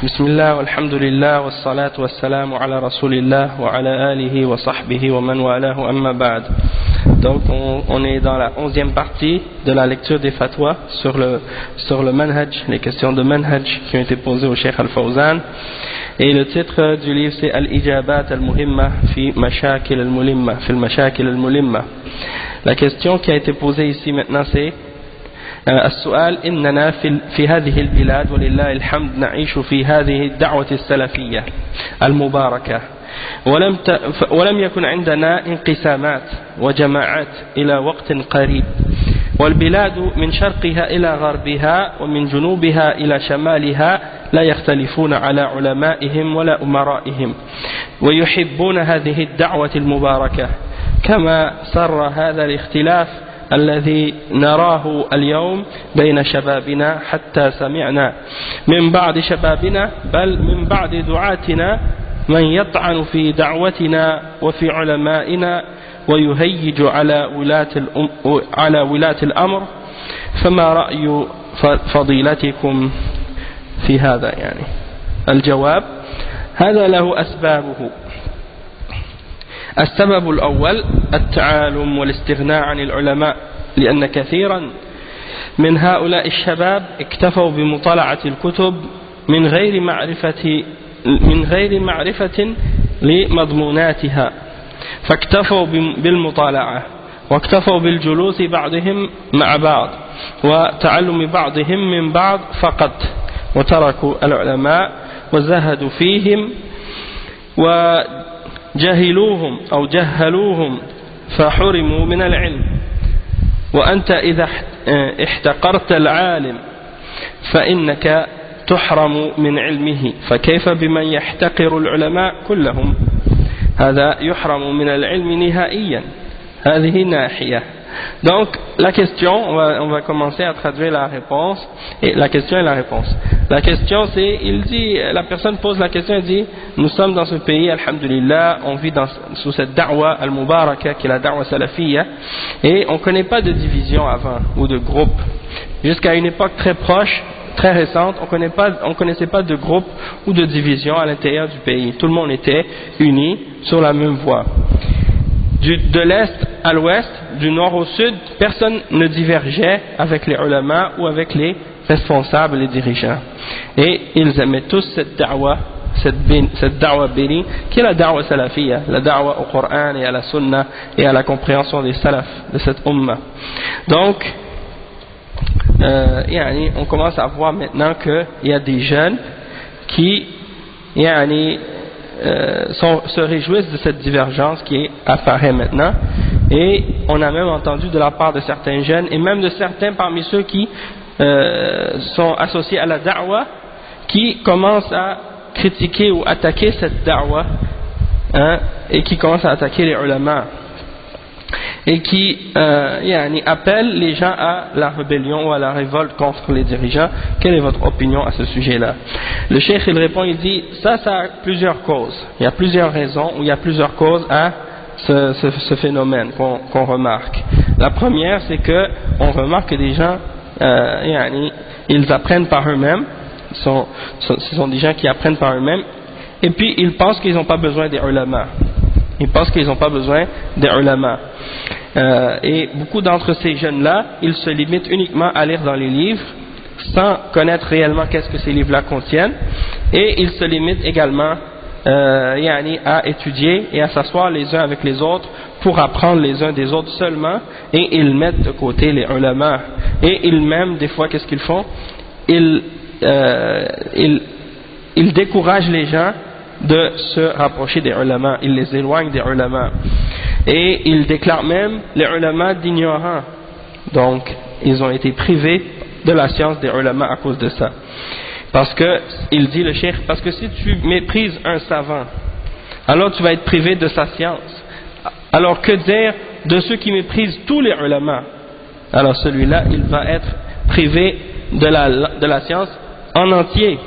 بسم الله والحمد لله والصلاة والسلام على رسول الله وعلى آله وصحبه ومن والاه أما بعد. Donc on est dans la 11e partie de la lecture des fatwas sur le manhaj, les questions de manhaj qui ont été posées au Cheikh Al-Fawzan. Et le titre du livre c'est Al-Ijabat Al-Muhimma fi Mashakil Al-Mulimma, fi Mashakil Al-Mulimma. La question qui a été posée ici maintenant c'est السؤال إننا في هذه البلاد ولله الحمد نعيش في هذه الدعوة السلفية المباركة ولم يكن عندنا انقسامات وجماعات إلى وقت قريب، والبلاد من شرقها إلى غربها ومن جنوبها إلى شمالها لا يختلفون على علمائهم ولا أمرائهم، ويحبون هذه الدعوة المباركة كما سر هذا الاختلاف الذي نراه اليوم بين شبابنا، حتى سمعنا من بعض شبابنا بل من بعض دعاتنا من يطعن في دعوتنا وفي علمائنا ويهيج على ولاة الأمر. فما رأي فضيلتكم في هذا؟ يعني الجواب هذا له أسبابه. السبب الأول التعالم والاستغناء عن العلماء، لأن كثيرا من هؤلاء الشباب اكتفوا بمطالعة الكتب من غير معرفة لمضموناتها، فاكتفوا بالمطالعة واكتفوا بالجلوس بعضهم مع بعض وتعلم بعضهم من بعض فقط، وتركوا العلماء وزهدوا فيهم وجهلوهم أو جهلوهم فحرموا من العلم. وأنت إذا احتقرت العالم فإنك تحرم من علمه، فكيف بمن يحتقر العلماء كلهم؟ هذا يحرم من العلم نهائيا. هذه ناحية. Donc la question, on va commencer à traduire la réponse, et la question et la réponse. La question c'est, la personne pose la question, elle dit, nous sommes dans ce pays, alhamdulillah, on vit sous cette da'wa al-mubaraka qui est la da'wa salafiyya, et on ne connaît pas de division avant, ou de groupe. Jusqu'à une époque très proche, très récente, on ne connaissait pas de groupe ou de division à l'intérieur du pays. Tout le monde était uni sur la même voie. De l'est à l'ouest, du nord au sud, personne ne divergeait avec les ulama ou avec les responsables, les dirigeants. Et ils aimaient tous cette da'wa, cette da'wa bénie, qui est la da'wa salafiyya, la da'wa au Coran et à la sunna et à la compréhension des salaf de cette umma. Donc, on commence à voir maintenant qu'il y a des jeunes qui se réjouissent de cette divergence qui apparaît maintenant, et on a même entendu de la part de certains jeunes et même de certains parmi ceux qui sont associés à la da'wa qui commencent à critiquer ou attaquer cette da'wa, et qui commencent à attaquer les ulama et qui appellent les gens à la rébellion ou à la révolte contre les dirigeants. Quelle est votre opinion à ce sujet-là? Le cheikh il répond, il dit ça a plusieurs causes, il y a plusieurs raisons ou il y a plusieurs causes à ce phénomène qu'on remarque. La première, c'est que on remarque que des gens ils apprennent par eux-mêmes, ce sont des gens qui apprennent par eux-mêmes, et puis ils pensent qu'ils n'ont pas besoin des ulama. Ils pensent qu'ils n'ont pas besoin des ulama. Et beaucoup d'entre ces jeunes-là, ils se limitent uniquement à lire dans les livres, sans connaître réellement qu'est-ce que ces livres-là contiennent, et ils se limitent également à étudier et à s'asseoir les uns avec les autres pour apprendre les uns des autres seulement, et ils mettent de côté les ulama. Et ils même, des fois, qu'est-ce qu'ils font? Ils découragent les gens de se rapprocher des ulama, ils les éloignent des ulama, et ils déclarent même les ulama d'ignorants. Donc ils ont été privés de la science des ulama à cause de ça, parce que il dit le cheikh, parce que si tu méprises un savant, alors tu vas être privé de sa science. Alors que dire de ceux qui méprisent tous les ulama? Alors celui-là il va être privé de la science en entier.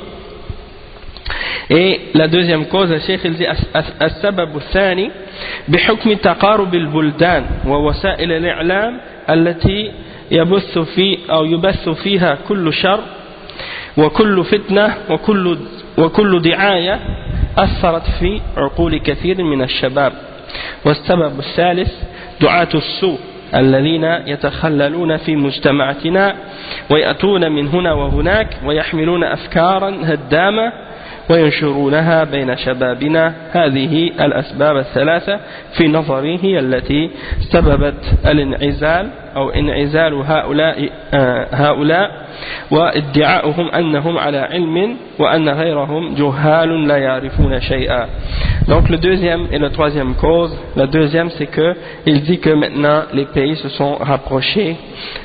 Et la deuxième cause, le cheikh il dit السبب الثاني بحكم تقارب البلدان ووسائل الإعلام التي يبث فيها كل شر وكل فتنة وكل دعاية أثرت في عقول كثير من الشباب. والسبب الثالث دعاة السوء الذين يتخللون في مجتمعاتنا ويأتون من هنا وهناك ويحملون أفكارا هدامة وينشرونها بين شبابنا. هذه الأسباب الثلاثة في نظري هي التي سببت الانعزال أو انعزال هؤلاء وادعاؤهم أنهم على علم وأن غيرهم جهال لا يعرفون شيئا. Donc le deuxième et la troisième cause, la deuxième c'est que il dit que maintenant les pays se sont rapprochés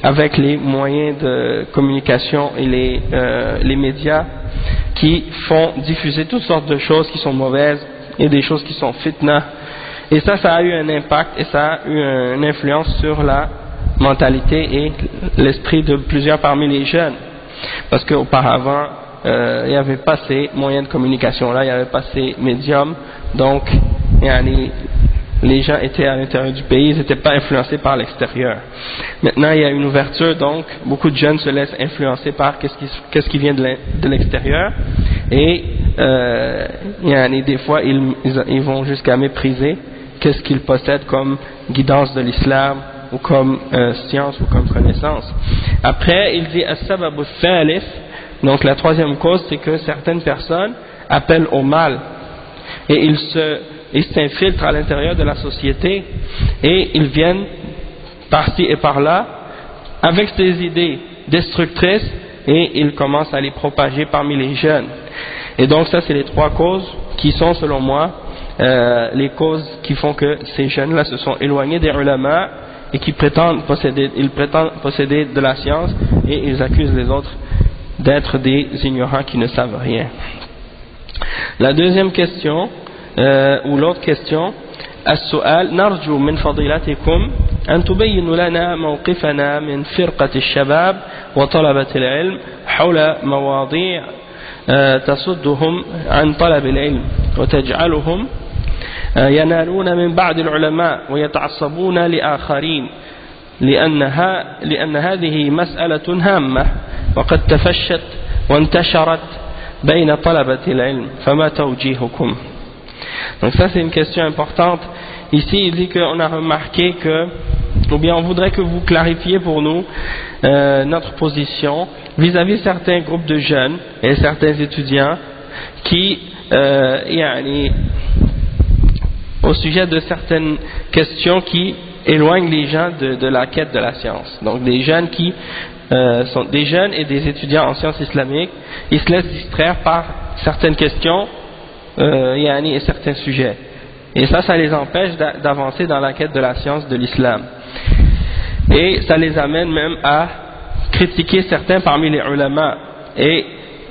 avec les moyens de communication et les médias qui font diffuser toutes sortes de choses qui sont mauvaises et des choses qui sont fitna. Et ça a eu un impact et ça a eu une influence sur la mentalité et l'esprit de plusieurs parmi les jeunes. Parce qu'auparavant, il n'y avait pas ces moyens de communication là, il n'y avait pas ces médiums. Donc, les gens étaient à l'intérieur du pays, ils n'étaient pas influencés par l'extérieur. Maintenant, il y a une ouverture, donc beaucoup de jeunes se laissent influencer par qu'est-ce qui vient de l'extérieur. Et des fois, ils vont jusqu'à mépriser qu'est-ce qu'ils possèdent comme guidance de l'islam ou comme science ou comme connaissance. Après, il dit as-sabab al-thalith, donc la troisième cause, c'est que certaines personnes appellent au mal et ils s'infiltrent à l'intérieur de la société et ils viennent par-ci et par-là avec des idées destructrices et ils commencent à les propager parmi les jeunes. Et donc ça, c'est les trois causes qui sont, selon moi, les causes qui font que ces jeunes-là se sont éloignés des ulama et qui prétendent posséder de la science et ils accusent les autres d'être des ignorants qui ne savent rien. La deuxième question, ou l'autre question, السؤال نرجو من فضيلتكم أن تبينوا لنا موقفنا من فرقة الشباب وطلبة العلم حول مواضيع تصدهم عن طلب العلم وتجعلهم ينالون من بعض العلماء ويتعصبون لآخرين لأن هذه مسألة هامة وقد تفشت وانتشرت بين طلبة العلم فما توجيهكم. Donc ça c'est une question importante. Ici il dit qu'on a remarqué que, ou bien on voudrait que vous clarifiez pour nous notre position vis-à-vis certains groupes de jeunes et certains étudiants qui au sujet de certaines questions qui éloignent les gens de la quête de la science. Donc des jeunes qui sont des jeunes et des étudiants en sciences islamiques, ils se laissent distraire par certaines questions et certains sujets. Et ça les empêche d'avancer dans la quête de la science de l'islam. Et ça les amène même à critiquer certains parmi les ulama et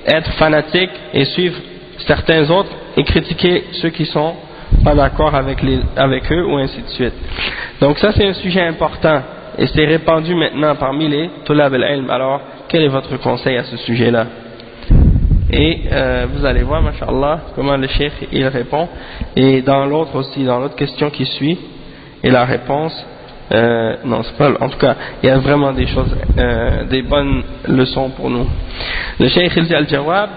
être fanatiques et suivre certains autres et critiquer ceux qui sont pas d'accord avec eux ou ainsi de suite. Donc ça c'est un sujet important et c'est répandu maintenant parmi les tulab al-ilm. Alors quel est votre conseil à ce sujet-là? Et vous allez voir, masha'Allah, comment le cheikh il répond. Et dans l'autre aussi, dans l'autre question qui suit, et la réponse, non, c'est pas, en tout cas, il y a vraiment des choses, des bonnes leçons pour nous. Le cheikh il dit al-jawab,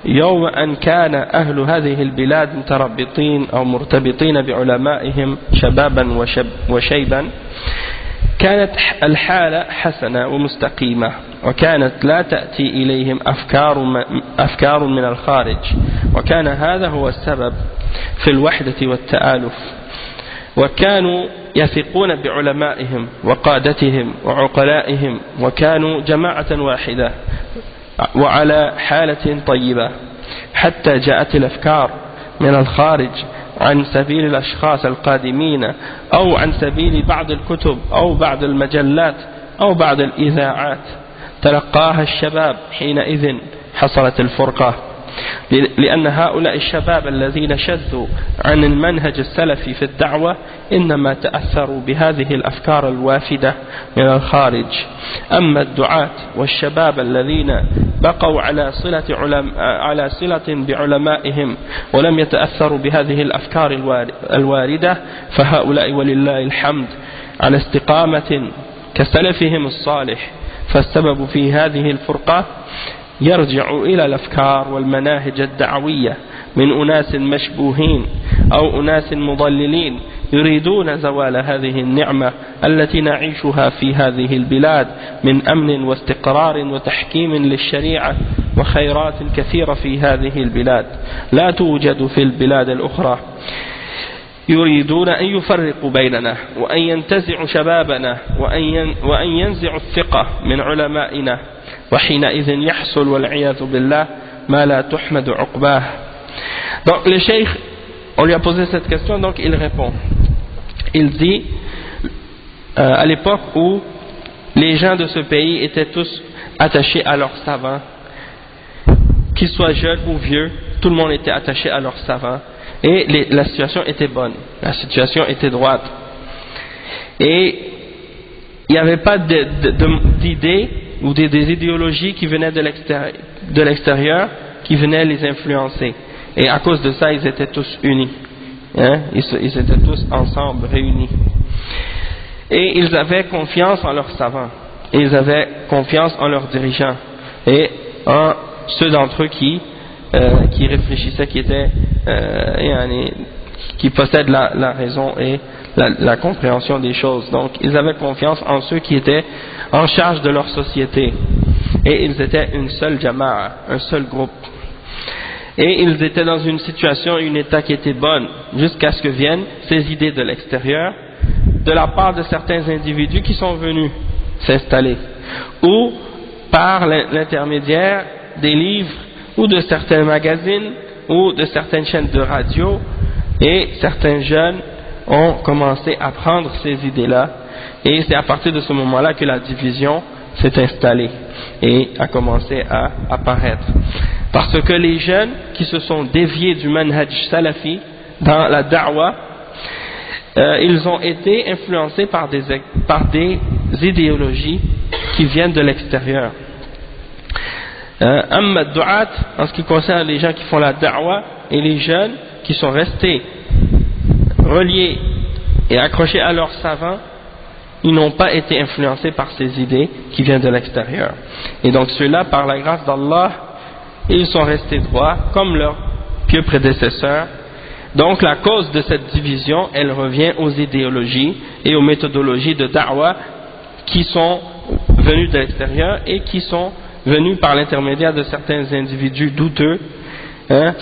يوم أن كان أهل هذه البلاد متربطين أو مرتبطين بعلمائهم شبابا وشيبا كانت الحالة حسنة ومستقيمة وكانت لا تأتي إليهم أفكار من الخارج وكان هذا هو السبب في الوحدة والتآلف وكانوا يثقون بعلمائهم وقادتهم وعقلائهم وكانوا جماعة واحدة وعلى حالة طيبة حتى جاءت الأفكار من الخارج عن سبيل الأشخاص القادمين أو عن سبيل بعض الكتب أو بعض المجلات أو بعض الإذاعات تلقاها الشباب حينئذ حصلت الفرقة لأن هؤلاء الشباب الذين شذوا عن المنهج السلفي في الدعوة إنما تأثروا بهذه الأفكار الوافدة من الخارج. أما الدعاة والشباب الذين بقوا على صلة بعلمائهم ولم يتأثروا بهذه الأفكار الواردة فهؤلاء ولله الحمد على استقامة كسلفهم الصالح. فالسبب في هذه الفرقة يرجع إلى الأفكار والمناهج الدعوية من أناس مشبوهين أو أناس مضللين يريدون زوال هذه النعمة التي نعيشها في هذه البلاد من أمن واستقرار وتحكيم للشريعة وخيرات كثيرة في هذه البلاد لا توجد في البلاد الأخرى. يريدون أن يفرقوا بيننا وأن ينتزعوا شبابنا وأن ينزعوا الثقة من علمائنا، وحينئذ يحصل والعياذ بالله ما لا تحمد عقباه. Donc le cheikh, on lui a posé cette question, donc il répond. Il dit, à l'époque où les gens de ce pays étaient tous attachés à leurs savants, qu'ils soient jeunes ou vieux, tout le monde était attaché à leurs savants, et la situation était bonne, la situation était droite, et il n'y avait pas d'idées ou des idéologies qui venaient de l'extérieur qui venaient les influencer, et à cause de ça ils étaient tous unis, hein? Ils étaient tous ensemble réunis, et ils avaient confiance en leurs savants, et ils avaient confiance en leurs dirigeants et en ceux d'entre eux qui réfléchissaient, qui possèdent la raison et la compréhension des choses. Donc ils avaient confiance en ceux qui étaient en charge de leur société, et ils étaient une seule jama'a, un seul groupe, et ils étaient dans une situation, une état qui était bonne jusqu'à ce que viennent ces idées de l'extérieur de la part de certains individus qui sont venus s'installer, ou par l'intermédiaire des livres ou de certains magazines ou de certaines chaînes de radio, et certains jeunes ont commencé à prendre ces idées-là, et c'est à partir de ce moment-là que la division s'est installée et a commencé à apparaître. Parce que les jeunes qui se sont déviés du manhaj salafi dans la da'wa, ils ont été influencés par des idéologies qui viennent de l'extérieur. Amma du'at, en ce qui concerne les gens qui font la da'wa et les jeunes qui sont restés reliés et accrochés à leurs savants, ils n'ont pas été influencés par ces idées qui viennent de l'extérieur. Et donc ceux-là, par la grâce d'Allah, ils sont restés droits comme leurs pieux prédécesseurs. Donc la cause de cette division, elle revient aux idéologies et aux méthodologies de da'wa qui sont venues de l'extérieur et qui sont venus par l'intermédiaire de certains individus douteux,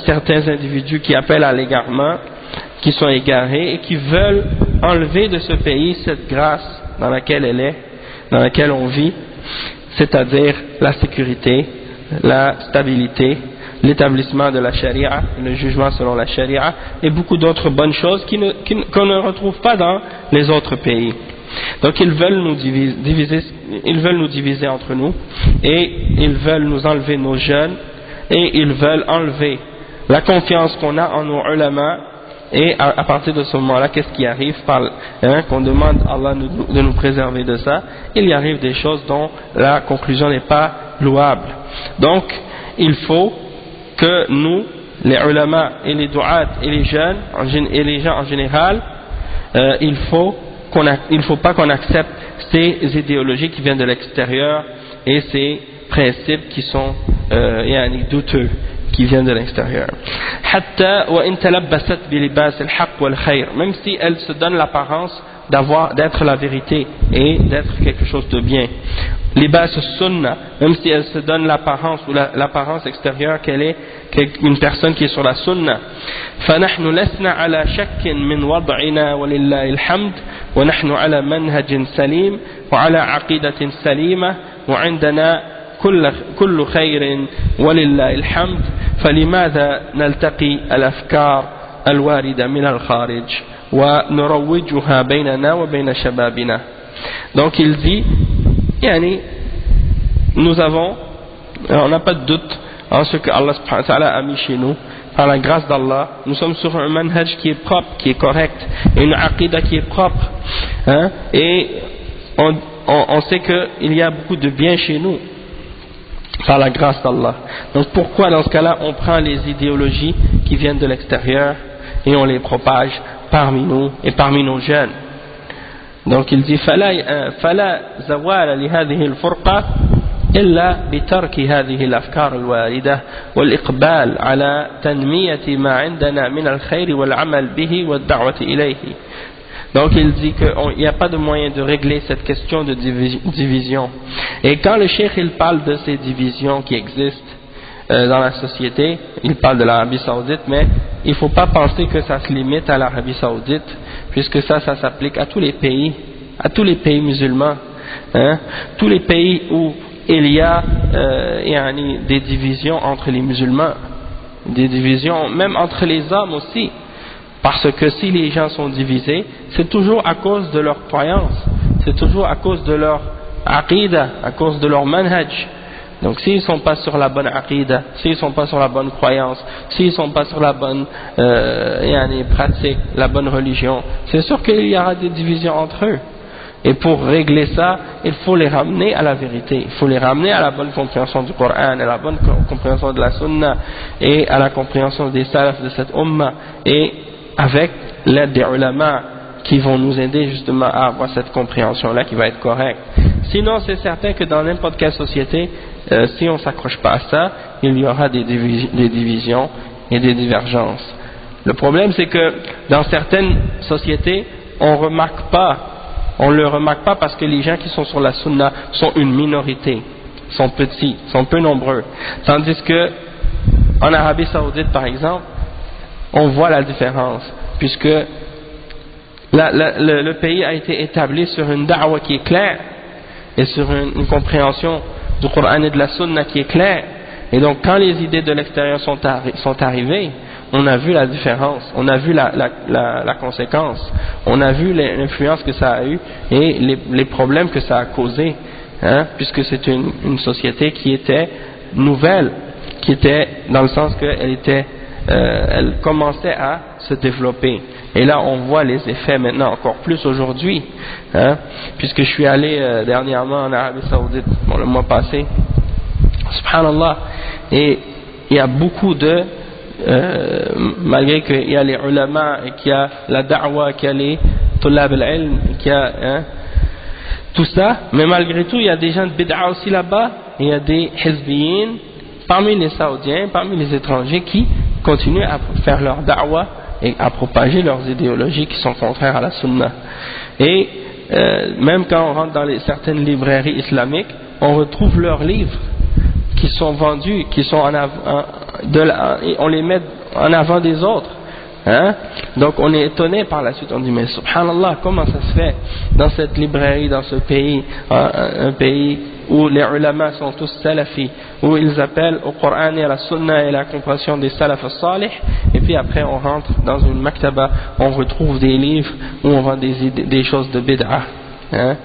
certains individus qui appellent à l'égarement, qui sont égarés et qui veulent enlever de ce pays cette grâce dans laquelle elle est, dans laquelle on vit, c'est-à-dire la sécurité, la stabilité, l'établissement de la charia, le jugement selon la charia et beaucoup d'autres bonnes choses qu'on ne retrouve pas dans les autres pays. Donc ils veulent nous diviser entre nous, et ils veulent nous enlever nos jeunes, et ils veulent enlever la confiance qu'on a en nos ulama, et à partir de ce moment-là, qu'est-ce qui arrive, qu'on demande à Allah de nous préserver de ça, il y arrive des choses dont la conclusion n'est pas louable. Donc il faut que nous, les ulama et les du'at et les jeunes et les gens en général, il ne faut pas qu'on accepte ces idéologies qui viennent de l'extérieur et ces principes qui sont douteux, qui viennent de l'extérieur. Même si elles se donnent l'apparence d'être la vérité et d'être quelque chose de bien. Libas sunnah, même si elle se donne l'apparence ou l'apparence extérieure qu'elle est une personne qui est sur la sunnah. فنحن لسنا على شك من وضعنا ولله الحمد ونحن على منهج سليم وعلى عقيدة سليمة وعندنا كل خير ولله الحمد فلماذا نلتقي الأفكار الواردة من الخارج ونروجها بيننا وبين شبابنا. Donc il dit, on n'a pas de doute en ce que Allah subhanahu wa ta'ala a mis chez nous, par la grâce d'Allah, nous sommes sur un manhaj qui est propre, qui est correct, et une aqidah qui est propre, et on sait qu'il y a beaucoup de bien chez nous, par la grâce d'Allah. Donc pourquoi dans ce cas-là on prend les idéologies qui viennent de l'extérieur et on les propage parmi nous et parmi nos jeunes? Donc il dit فلا زوال لهذه الفرقة إلا بترك هذه الأفكار الواردة والإقبال على تنمية ما عندنا من الخير والعمل به والدعوة إليه. Donc il dit qu'il n'y a pas de moyen de régler cette question de division. Et quand le cheikh il parle de ces divisions qui existent dans la société, il parle de l'Arabie Saoudite, mais il ne faut pas penser que ça se limite à l'Arabie Saoudite, puisque ça s'applique à tous les pays musulmans, hein? Tous les pays où il y a des divisions entre les musulmans, des divisions même entre les hommes aussi. Parce que si les gens sont divisés, c'est toujours à cause de leur croyance, c'est toujours à cause de leur aqidah, à cause de leur manhaj. Donc s'ils ne sont pas sur la bonne aqidah, s'ils ne sont pas sur la bonne croyance, s'ils ne sont pas sur la bonne pratique, la bonne religion, c'est sûr qu'il y aura des divisions entre eux. Et pour régler ça, il faut les ramener à la vérité, il faut les ramener à la bonne compréhension du Coran, à la bonne compréhension de la Sunna et à la compréhension des salafs de cette Ummah, et avec l'aide des ulama qui vont nous aider justement à avoir cette compréhension-là qui va être correcte. Sinon, c'est certain que dans n'importe quelle société, si on ne s'accroche pas à ça, il y aura des divisions et des divergences. Le problème, c'est que dans certaines sociétés, on ne le remarque pas parce que les gens qui sont sur la sunna sont une minorité, sont petits, sont peu nombreux. Tandis que en Arabie Saoudite, par exemple, on voit la différence, puisque le pays a été établi sur une da'wa qui est claire, et sur une compréhension du Coran et de la Sunna qui est claire. Et donc quand les idées de l'extérieur sont arrivées, on a vu la différence, on a vu la conséquence, on a vu l'influence que ça a eu et les problèmes que ça a causé, hein, puisque c'est une société qui était nouvelle, qui était dans le sens elle commençait à se développer. Et là on voit les effets maintenant encore plus aujourd'hui, hein, puisque je suis allé dernièrement en Arabie Saoudite, le mois passé, subhanallah, et il y a beaucoup de malgré qu'il y a les ulama et qu'il y a la da'wa, qu'il y a les tulab al-ilm, qu'il y a tout ça, mais malgré tout il y a des gens de bid'a aussi là-bas, il y a des hizbiyin parmi les Saoudiens, parmi les étrangers qui continuent à faire leur da'wa et à propager leurs idéologies qui sont contraires à la sunna. Et même quand on rentre dans certaines librairies islamiques, on retrouve leurs livres qui sont vendus, qui sont on les met en avant des autres, hein? Donc on est étonné par la suite, on dit mais subhanallah, comment ça se fait dans cette librairie, dans ce pays, un pays où les ulama sont tous salafis, où ils appellent au Coran et à la Sunna et à la compréhension des salaf salih, et puis après on rentre dans une maktaba, on retrouve des livres où on vend des choses de bid'ah, hein?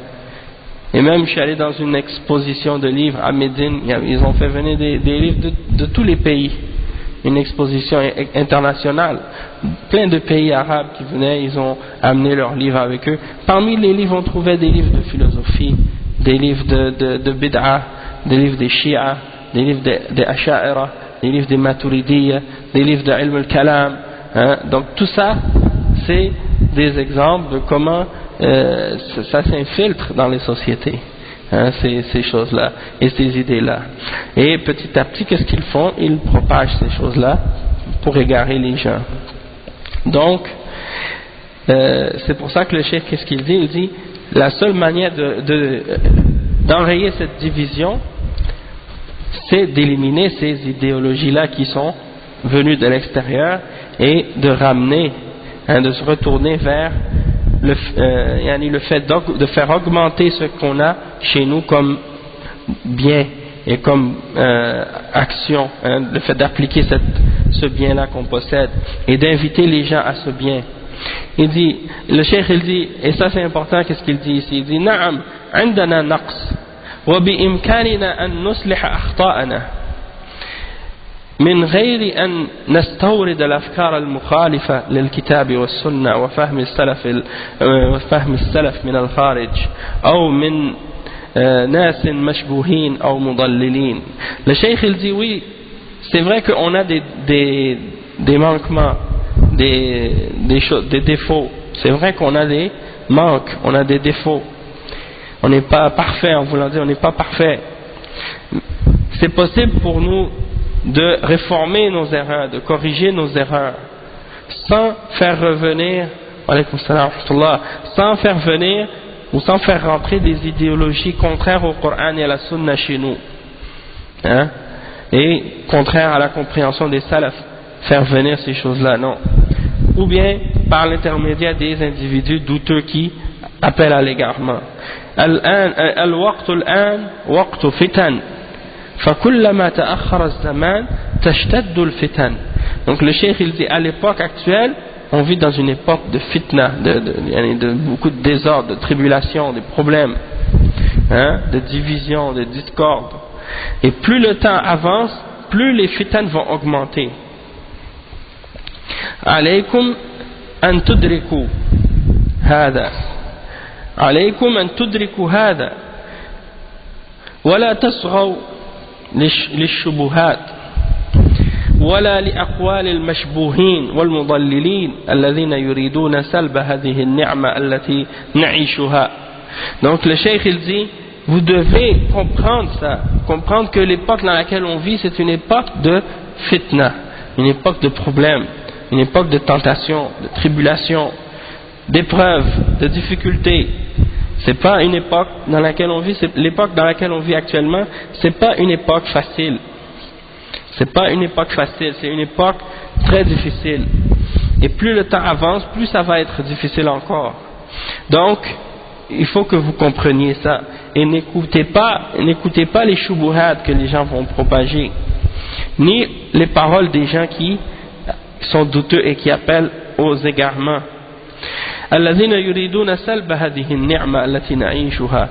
Et même je suis allé dans une exposition de livres à Médine, ils ont fait venir des livres de tous les pays, une exposition internationale, plein de pays arabes qui venaient, ils ont amené leurs livres avec eux. Parmi les livres on trouvait des livres de philosophie, des livres de bid'ah, des livres des Shia, des livres des Asha'ira, des livres des Maturidiyya, des livres de Ilm al-Kalam, hein? Donc tout ça c'est des exemples de comment ça s'infiltre dans les sociétés, hein, ces choses-là et ces idées-là. Et petit à petit, qu'est-ce qu'ils font? Ils propagent ces choses-là pour égarer les gens. Donc, c'est pour ça que le cheikh, qu'est-ce qu'il dit? Il dit, la seule manière d'enrayer cette division, c'est d'éliminer ces idéologies-là qui sont venues de l'extérieur et de ramener, hein, de se retourner vers le fait de faire augmenter ce qu'on a chez nous comme bien et comme action, hein, le fait d'appliquer ce bien-là qu'on possède et d'inviter les gens à ce bien. Il dit, le cheikh il dit, et ça c'est important, qu'est-ce qu'il dit ici? Il dit, Na'am, عندنا نقص وبإمكاننا أن نصلح أخطاءنا من غير أن نستورد الأفكار المخالفة للكتاب والسنة وفهم السلف من الخارج أو من ناس مشبوهين أو مضللين. Le cheikh il dit oui, c'est vrai qu'on a des manquements, des choses, des défauts. C'est vrai qu'on a des manques, on a des défauts. On n'est pas parfait, en voulant dire on n'est pas parfait. c'est possible pour nous de réformer nos erreurs, de corriger nos erreurs, sans faire revenir, sans faire venir ou sans faire rentrer des idéologies contraires au Coran et à la Sunna chez nous, hein, et contraires à la compréhension des salaf, faire venir ces choses-là, non. Ou bien par l'intermédiaire des individus douteux qui appellent à l'égarement. الوقت الآن وقت فتن فكلما تأخر الزمان تشتد الفتن. Donc le cheikh il dit, à l'époque actuelle on vit dans une époque de fitna, de beaucoup de désordre, de tribulation, de problèmes, hein, de division, de discorde, et plus le temps avance, plus les fitans vont augmenter. عليكم أن تدركوا هذا عليكم أن تدركوا هذا ولا تصغوا للشبهات ولا لأقوال المشبوهين والمضللين الذين يريدون سلب هذه النعمة التي نعيشها. Donc le cheikh il dit, vous devez comprendre ça, comprendre que l'époque dans laquelle on vit c'est une époque de fitna, une époque de problèmes, une époque de tentation, de tribulation, d'épreuves, de difficultés. C'est pas une époque dans laquelle on vit, l'époque dans laquelle on vit actuellement, c'est pas une époque facile. C'est pas une époque facile, c'est une époque très difficile. Et plus le temps avance, plus ça va être difficile encore. Donc, il faut que vous compreniez ça. Et n'écoutez pas les shubuhat que les gens vont propager, ni les paroles des gens qui sont douteux et qui appellent aux égarements. الذين يريدون سلب هذه النعمة التي نعيشها,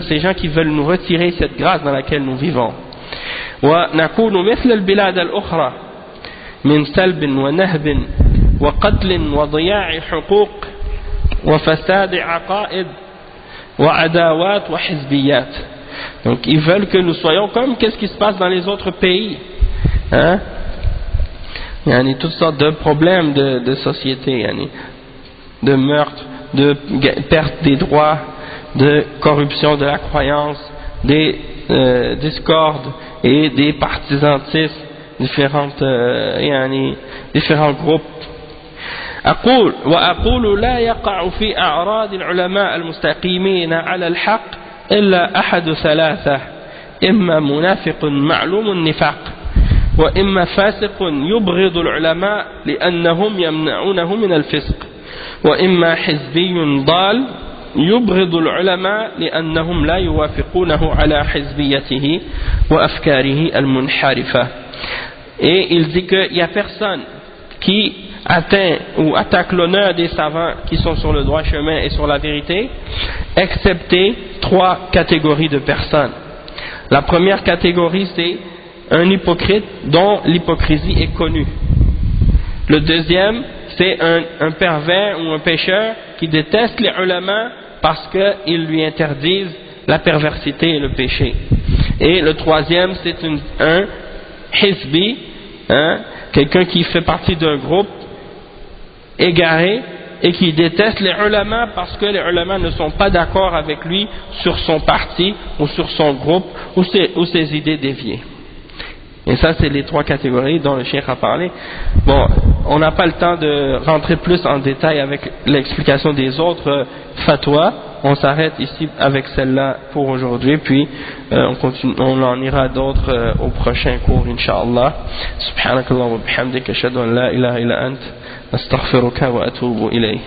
ces gens qui veulent nous retirer cette grâce dans laquelle nous vivons. ونكون مثل البلاد الأخرى من سلب ونهب وقتل وضياع حقوق وفساد عقائد وعداوات وحزبيات. Donc ils veulent que nous soyons comme qu'est-ce qui se passe dans les autres pays, hein? Il y a toutes sortes de problèmes de société, de meurtre, de perte des droits, de corruption de la croyance, des discordes et des partisantismes, différents groupes. وأقول لا يقع في أعراض العلماء المستقيمين على الحق إلا أحد ثلاثة, إما منافق معلوم النفاق, وإما فاسق يبغض العلماء لأنهم يمنعونه من الفسق, وإما حزبي ضال يبغض العلماء لأنهم لا يوافقونه على حزبيته وأفكاره المنحرفة. Et il dit qu'il n'y a personne qui atteint ou attaque l'honneur des savants qui sont sur le droit chemin et sur la vérité, excepté trois catégories de personnes. La première catégorie, c'est un hypocrite dont l'hypocrisie est connue. Le deuxième, c'est un pervers ou un pécheur qui déteste les ulama parce qu'ils lui interdisent la perversité et le péché. Et le troisième, c'est un hizbi, hein, quelqu'un qui fait partie d'un groupe égaré et qui déteste les ulama parce que les ulama ne sont pas d'accord avec lui sur son parti ou sur son groupe ou ses idées déviées. Et ça, c'est les trois catégories dont le cheikh a parlé. Bon, on n'a pas le temps de rentrer plus en détail avec l'explication des autres fatwas. On s'arrête ici avec celle-là pour aujourd'hui, puis on en ira d'autres au prochain cours, Inch'Allah. Subhanakallah wa bihamdik, ashhadu an la ilaha illa ant, astaghfiruka wa atubu ilayh.